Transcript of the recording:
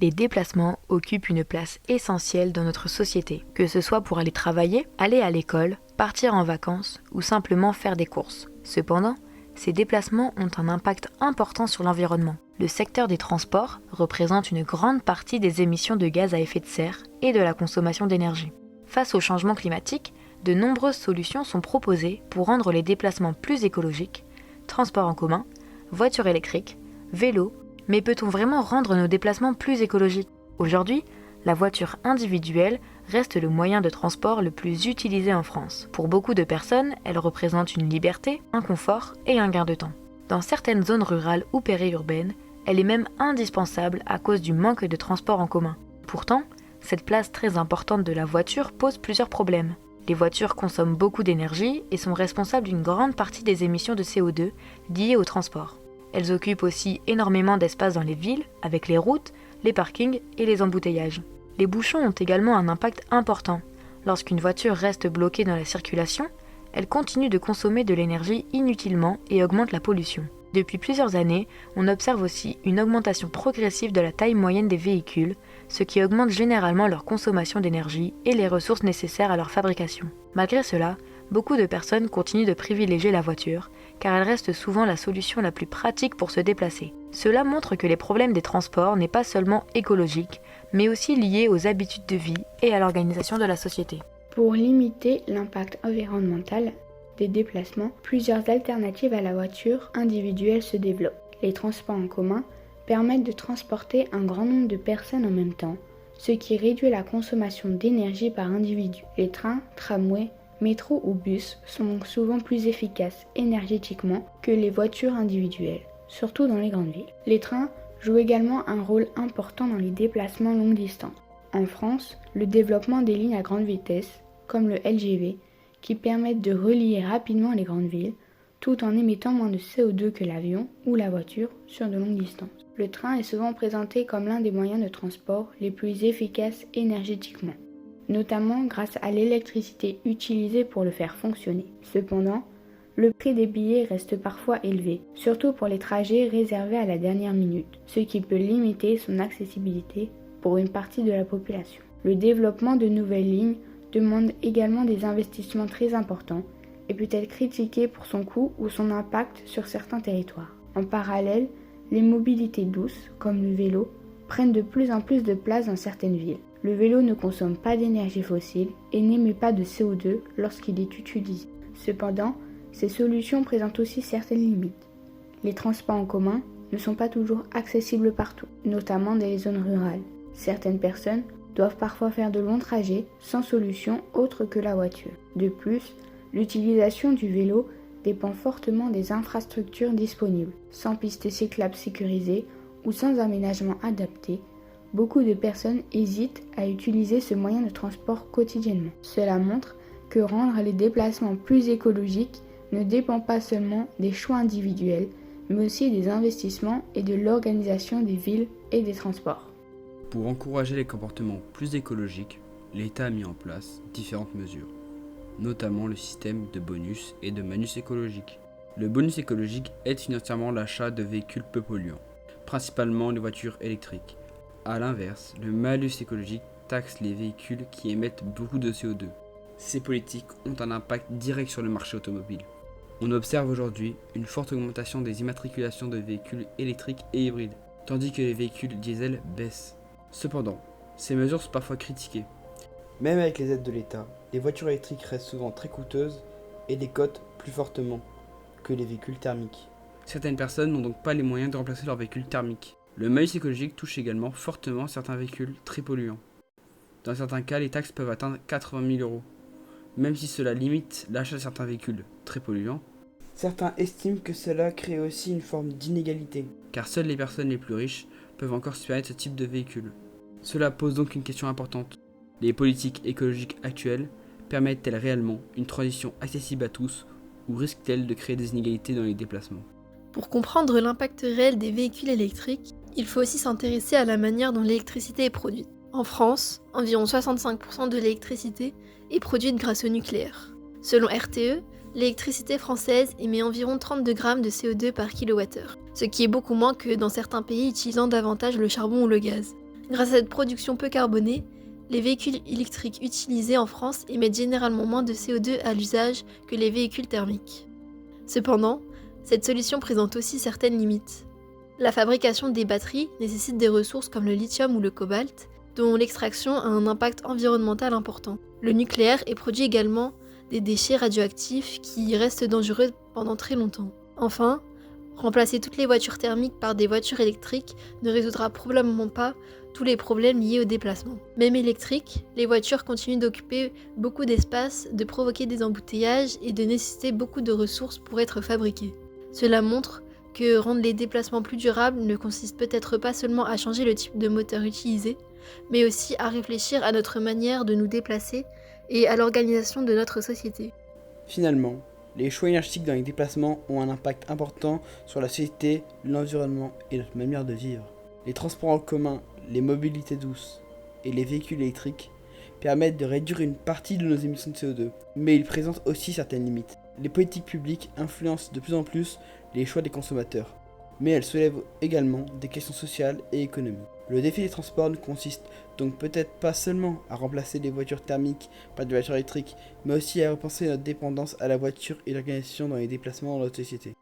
Les déplacements occupent une place essentielle dans notre société, que ce soit pour aller travailler, aller à l'école, partir en vacances ou simplement faire des courses. Cependant, ces déplacements ont un impact important sur l'environnement. Le secteur des transports représente une grande partie des émissions de gaz à effet de serre et de la consommation d'énergie. Face au changement climatique, de nombreuses solutions sont proposées pour rendre les déplacements plus écologiques, transports en commun, voitures électriques, vélos, mais peut-on vraiment rendre nos déplacements plus écologiques ? Aujourd'hui, la voiture individuelle reste le moyen de transport le plus utilisé en France. Pour beaucoup de personnes, elle représente une liberté, un confort et un gain de temps. Dans certaines zones rurales ou périurbaines, elle est même indispensable à cause du manque de transport en commun. Pourtant, cette place très importante de la voiture pose plusieurs problèmes. Les voitures consomment beaucoup d'énergie et sont responsables d'une grande partie des émissions de CO2 liées au transport. Elles occupent aussi énormément d'espace dans les villes, avec les routes, les parkings et les embouteillages. Les bouchons ont également un impact important. Lorsqu'une voiture reste bloquée dans la circulation, elle continue de consommer de l'énergie inutilement et augmente la pollution. Depuis plusieurs années, on observe aussi une augmentation progressive de la taille moyenne des véhicules, ce qui augmente généralement leur consommation d'énergie et les ressources nécessaires à leur fabrication. Malgré cela, beaucoup de personnes continuent de privilégier la voiture, car elle reste souvent la solution la plus pratique pour se déplacer. Cela montre que les problèmes des transports n'est pas seulement écologique, mais aussi lié aux habitudes de vie et à l'organisation de la société. Pour limiter l'impact environnemental des déplacements, plusieurs alternatives à la voiture individuelle se développent. Les transports en commun permettent de transporter un grand nombre de personnes en même temps, ce qui réduit la consommation d'énergie par individu. Les trains, tramways, métros ou bus sont donc souvent plus efficaces énergétiquement que les voitures individuelles, surtout dans les grandes villes. Les trains jouent également un rôle important dans les déplacements longue distance. En France, le développement des lignes à grande vitesse, comme le LGV, qui permettent de relier rapidement les grandes villes, tout en émettant moins de CO2 que l'avion ou la voiture sur de longues distances. Le train est souvent présenté comme l'un des moyens de transport les plus efficaces énergétiquement, notamment grâce à l'électricité utilisée pour le faire fonctionner. Cependant, le prix des billets reste parfois élevé, surtout pour les trajets réservés à la dernière minute, ce qui peut limiter son accessibilité pour une partie de la population. Le développement de nouvelles lignes demande également des investissements très importants et peut être critiqué pour son coût ou son impact sur certains territoires. En parallèle, les mobilités douces, comme le vélo, prennent de plus en plus de place dans certaines villes. Le vélo ne consomme pas d'énergie fossile et n'émet pas de CO2 lorsqu'il est utilisé. Cependant, ces solutions présentent aussi certaines limites. Les transports en commun ne sont pas toujours accessibles partout, notamment dans les zones rurales. Certaines personnes doivent parfois faire de longs trajets sans solution autre que la voiture. De plus, l'utilisation du vélo dépend fortement des infrastructures disponibles. Sans pistes cyclables sécurisées ou sans aménagement adapté, beaucoup de personnes hésitent à utiliser ce moyen de transport quotidiennement. Cela montre que rendre les déplacements plus écologiques ne dépend pas seulement des choix individuels, mais aussi des investissements et de l'organisation des villes et des transports. Pour encourager les comportements plus écologiques, l'État a mis en place différentes mesures, notamment le système de bonus et de malus écologique. Le bonus écologique aide financièrement l'achat de véhicules peu polluants, principalement les voitures électriques. A l'inverse, le malus écologique taxe les véhicules qui émettent beaucoup de CO2. Ces politiques ont un impact direct sur le marché automobile. On observe aujourd'hui une forte augmentation des immatriculations de véhicules électriques et hybrides, tandis que les véhicules diesel baissent. Cependant, ces mesures sont parfois critiquées. Même avec les aides de l'État, les voitures électriques restent souvent très coûteuses et les cotent plus fortement que les véhicules thermiques. Certaines personnes n'ont donc pas les moyens de remplacer leurs véhicules thermiques. Le malus écologique touche également fortement certains véhicules très polluants. Dans certains cas, les taxes peuvent atteindre 80 000 €. Même si cela limite l'achat de certains véhicules très polluants, certains estiment que cela crée aussi une forme d'inégalité, car seules les personnes les plus riches peuvent encore se permettre ce type de véhicule. Cela pose donc une question importante. Les politiques écologiques actuelles permettent-elles réellement une transition accessible à tous ou risquent-elles de créer des inégalités dans les déplacements ? Pour comprendre l'impact réel des véhicules électriques, il faut aussi s'intéresser à la manière dont l'électricité est produite. En France, environ 65% de l'électricité est produite grâce au nucléaire. Selon RTE, l'électricité française émet environ 32 grammes de CO2 par kWh, ce qui est beaucoup moins que dans certains pays utilisant davantage le charbon ou le gaz. Grâce à cette production peu carbonée, les véhicules électriques utilisés en France émettent généralement moins de CO2 à l'usage que les véhicules thermiques. Cependant, cette solution présente aussi certaines limites. La fabrication des batteries nécessite des ressources comme le lithium ou le cobalt, dont l'extraction a un impact environnemental important. Le nucléaire est produit également des déchets radioactifs qui restent dangereux pendant très longtemps. Enfin, remplacer toutes les voitures thermiques par des voitures électriques ne résoudra probablement pas tous les problèmes liés au déplacement. Même électriques, les voitures continuent d'occuper beaucoup d'espace, de provoquer des embouteillages et de nécessiter beaucoup de ressources pour être fabriquées. Cela montre que rendre les déplacements plus durables ne consiste peut-être pas seulement à changer le type de moteur utilisé, mais aussi à réfléchir à notre manière de nous déplacer et à l'organisation de notre société. Finalement, les choix énergétiques dans les déplacements ont un impact important sur la société, l'environnement et notre manière de vivre. Les transports en commun, les mobilités douces et les véhicules électriques permettent de réduire une partie de nos émissions de CO2, mais ils présentent aussi certaines limites. Les politiques publiques influencent de plus en plus les choix des consommateurs, mais elles soulèvent également des questions sociales et économiques. Le défi des transports ne consiste donc peut-être pas seulement à remplacer les voitures thermiques par des voitures électriques, mais aussi à repenser notre dépendance à la voiture et l'organisation dans les déplacements dans notre société.